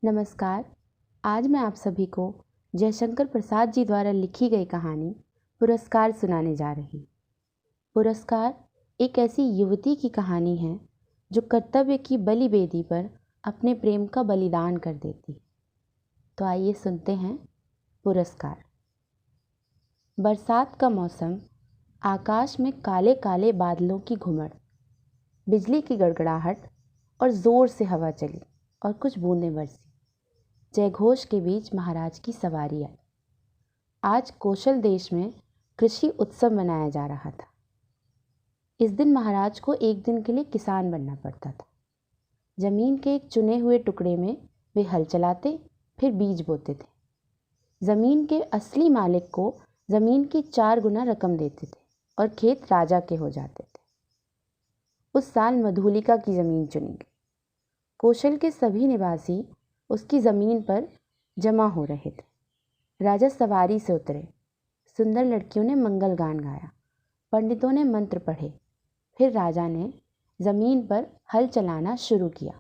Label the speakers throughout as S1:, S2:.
S1: नमस्कार। आज मैं आप सभी को जयशंकर प्रसाद जी द्वारा लिखी गई कहानी पुरस्कार सुनाने जा रही हूँ। पुरस्कार एक ऐसी युवती की कहानी है जो कर्तव्य की बलि वेदी पर अपने प्रेम का बलिदान कर देती है। तो आइए सुनते हैं पुरस्कार। बरसात का मौसम, आकाश में काले काले बादलों की घुमड़, बिजली की गड़गड़ाहट और जोर से हवा चली और कुछ बूंदें बरसी। जयघोष के बीच महाराज की सवारी आई। आज कौशल देश में कृषि उत्सव मनाया जा रहा था। इस दिन महाराज को एक दिन के लिए किसान बनना पड़ता था। जमीन के एक चुने हुए टुकड़े में वे हल चलाते, फिर बीज बोते थे। जमीन के असली मालिक को जमीन की 4 गुना रकम देते थे और खेत राजा के हो जाते थे। उस साल मधुलिका की जमीन चुनी गई। कौशल के सभी निवासी उसकी जमीन पर जमा हो रहे थे। राजा सवारी से उतरे। सुंदर लड़कियों ने मंगल गान गाया, पंडितों ने मंत्र पढ़े। फिर राजा ने जमीन पर हल चलाना शुरू किया।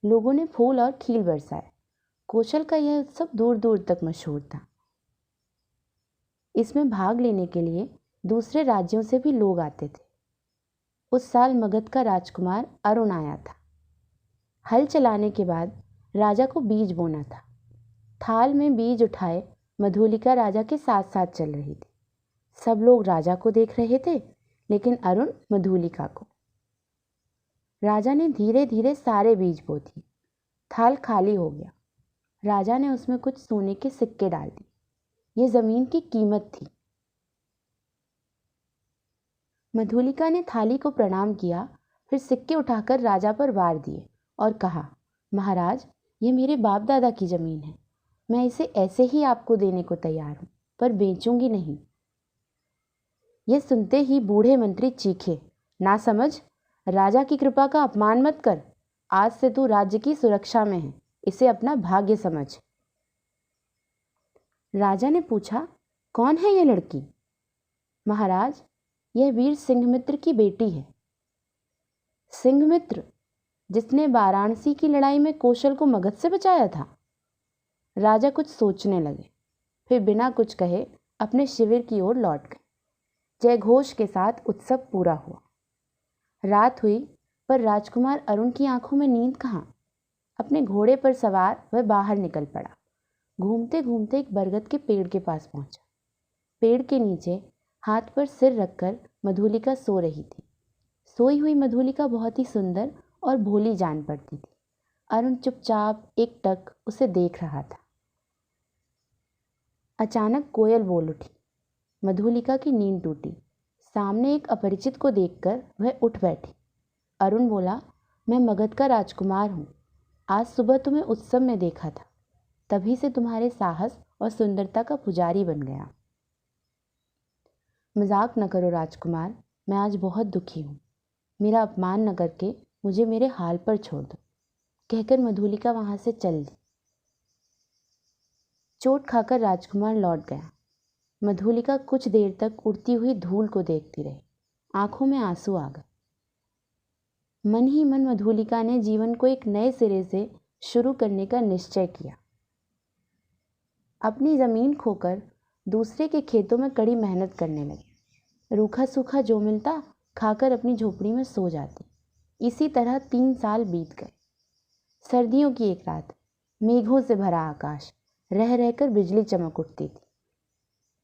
S1: लोगों ने फूल और खील बरसाए। कौशल का यह उत्सव दूर दूर तक मशहूर था। इसमें भाग लेने के लिए दूसरे राज्यों से भी लोग आते थे। उस साल मगध का राजकुमार अरुण आया था। हल चलाने के बाद राजा को बीज बोना था। थाल में बीज उठाए मधुलिका राजा के साथ साथ चल रही थी। सब लोग राजा को देख रहे थे, लेकिन अरुण मधुलिका को। राजा ने धीरे धीरे सारे बीज बो दिए। थाल खाली हो गया। राजा ने उसमें कुछ सोने के सिक्के डाल दिए। ये जमीन की कीमत थी। मधुलिका ने थाली को प्रणाम किया, फिर सिक्के उठाकर राजा पर वार दिए और कहा, महाराज, ये मेरे बाप दादा की जमीन है। मैं इसे ऐसे ही आपको देने को तैयार हूं, पर बेचूंगी नहीं। यह सुनते ही बूढ़े मंत्री चीखे, ना समझ, राजा की कृपा का अपमान मत कर। आज से तू राज्य की सुरक्षा में है, इसे अपना भाग्य समझ। राजा ने पूछा, कौन है यह लड़की? महाराज, यह वीर सिंहमित्र की बेटी है। सिंहमित्र, जिसने वाराणसी की लड़ाई में कौशल को मगध से बचाया था? राजा कुछ सोचने लगे, फिर बिना कुछ कहे अपने शिविर की ओर लौट गए। जयघोष के साथ उत्सव पूरा हुआ। रात हुई, पर राजकुमार अरुण की आंखों में नींद कहाँ। अपने घोड़े पर सवार वह बाहर निकल पड़ा। घूमते घूमते एक बरगद के पेड़ के पास पहुंचा। पेड़ के नीचे हाथ पर सिर रखकर मधुलिका सो रही थी। सोई हुई मधुलिका बहुत ही सुंदर और भोली जान पड़ती थी। अरुण चुपचाप एकटक उसे देख रहा था। अचानक कोयल बोल उठी। मधुलिका की नींद टूटी। सामने एक अपरिचित को देखकर वह उठ बैठी। अरुण बोला, मैं मगध का राजकुमार हूँ। आज सुबह तुम्हें उत्सव में देखा था, तभी से तुम्हारे साहस और सुंदरता का पुजारी बन गया। मजाक न करो राजकुमार, मैं आज बहुत दुखी हूँ। मेरा अपमान न करके मुझे मेरे हाल पर छोड़ दो, कहकर मधुलिका वहां से चल दी। चोट खाकर राजकुमार लौट गया। मधुलिका कुछ देर तक उड़ती हुई धूल को देखती रही। आंखों में आंसू आ गए। मन ही मन मधुलिका ने जीवन को एक नए सिरे से शुरू करने का निश्चय किया। अपनी जमीन खोकर दूसरे के खेतों में कड़ी मेहनत करने लगी। रूखा सूखा जो मिलता खाकर अपनी झोपड़ी में सो जाती। इसी तरह 3 साल बीत गए। सर्दियों की एक रात, मेघों से भरा आकाश, रह रहकर बिजली चमक उठती थी।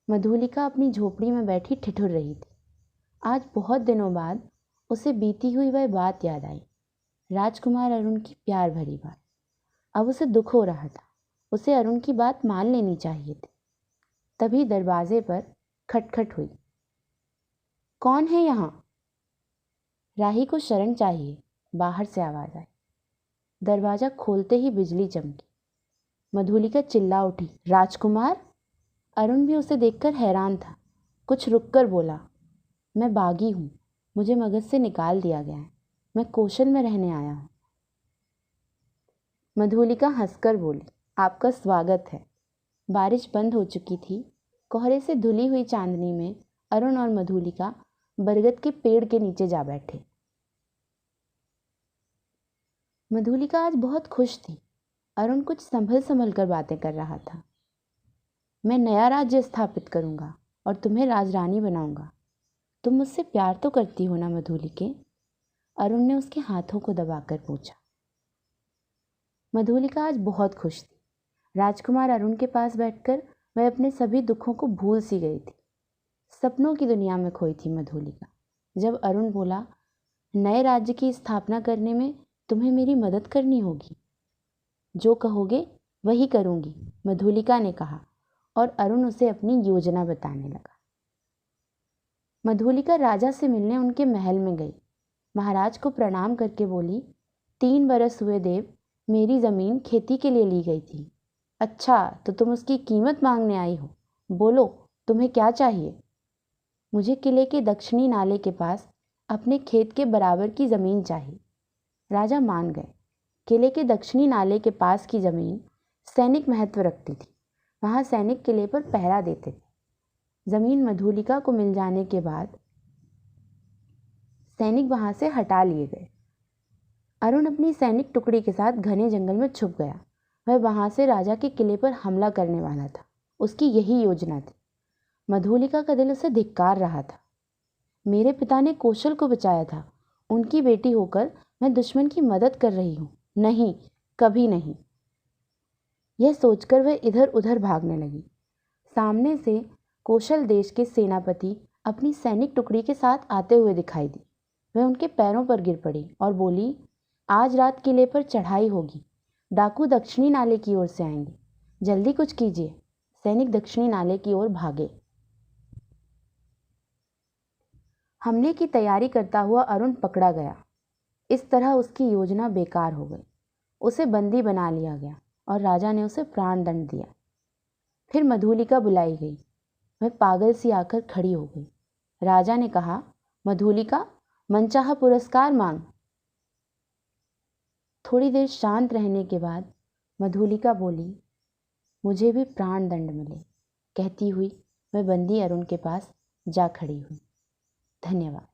S1: मधुलिका अपनी झोपड़ी में बैठी ठिठुर रही थी। आज बहुत दिनों बाद उसे बीती हुई वह बात याद आई। राजकुमार अरुण की प्यार भरी बात। अब उसे दुख हो रहा था। उसे अरुण की बात मान लेनी चाहिए थी। तभी दरवाजे पर खटखट हुई। कौन है यहाँ? राही को शरण चाहिए, बाहर से आवाज आई। दरवाजा खोलते ही बिजली चमकी। मधुलिका चिल्ला उठी, राजकुमार? अरुण भी उसे देखकर हैरान था। कुछ रुककर बोला, मैं बागी हूँ। मुझे मगध से निकाल दिया गया है। मैं कौशल में रहने आया हूँ। मधुलिका हंसकर बोली, आपका स्वागत है। बारिश बंद हो चुकी थी। कोहरे से धुली हुई चांदनी में अरुण और मधुलिका बरगद के पेड़ के नीचे जा बैठे। मधुलिका आज बहुत खुश थी। अरुण कुछ संभल संभल कर बातें कर रहा था। मैं नया राज्य स्थापित करूंगा और तुम्हें राजरानी बनाऊंगा। तुम मुझसे प्यार तो करती हो ना मधुलिके? अरुण ने उसके हाथों को दबाकर पूछा। मधुलिका आज बहुत खुश थी। राजकुमार अरुण के पास बैठकर वह अपने सभी दुखों को भूल सी गई थी। सपनों की दुनिया में खोई थी मधुलिका। जब अरुण बोला, नए राज्य की स्थापना करने में तुम्हें मेरी मदद करनी होगी। जो कहोगे वही करूंगी, मधुलिका ने कहा और अरुण उसे अपनी योजना बताने लगा। मधुलिका राजा से मिलने उनके महल में गई। महाराज को प्रणाम करके बोली, 3 बरस हुए देव, मेरी ज़मीन खेती के लिए ली गई थी। अच्छा, तो तुम उसकी कीमत मांगने आई हो। बोलो, तुम्हें क्या चाहिए? मुझे किले के दक्षिणी नाले के पास अपने खेत के बराबर की ज़मीन चाहिए। राजा मान गए। किले के दक्षिणी नाले के पास की ज़मीन सैनिक महत्व रखती थी। वहाँ सैनिक किले पर पहरा देते थे। ज़मीन मधुलिका को मिल जाने के बाद सैनिक वहाँ से हटा लिए गए। अरुण अपनी सैनिक टुकड़ी के साथ घने जंगल में छुप गया। वह वहाँ से राजा के किले पर हमला करने वाला था। उसकी यही योजना थी। मधुलिका का दिल उसे धिक्कार रहा था। मेरे पिता ने कौशल को बचाया था। उनकी बेटी होकर मैं दुश्मन की मदद कर रही हूँ। नहीं, कभी नहीं। यह सोचकर वह इधर उधर भागने लगी। सामने से कौशल देश के सेनापति अपनी सैनिक टुकड़ी के साथ आते हुए दिखाई दी। वह उनके पैरों पर गिर पड़ी और बोली, आज रात किले पर चढ़ाई होगी। डाकू दक्षिणी नाले की ओर से आएंगे। जल्दी कुछ कीजिए। सैनिक दक्षिणी नाले की ओर भागे। हमले की तैयारी करता हुआ अरुण पकड़ा गया। इस तरह उसकी योजना बेकार हो गई। उसे बंदी बना लिया गया और राजा ने उसे प्राण दंड दिया। फिर मधुलिका बुलाई गई। वह पागल सी आकर खड़ी हो गई। राजा ने कहा, मधुलिका, मनचाहा पुरस्कार मांग। थोड़ी देर शांत रहने के बाद मधुलिका बोली, मुझे भी प्राण दंड मिले। कहती हुई वह बंदी अरुण के पास जा खड़ी हुई। धन्यवाद।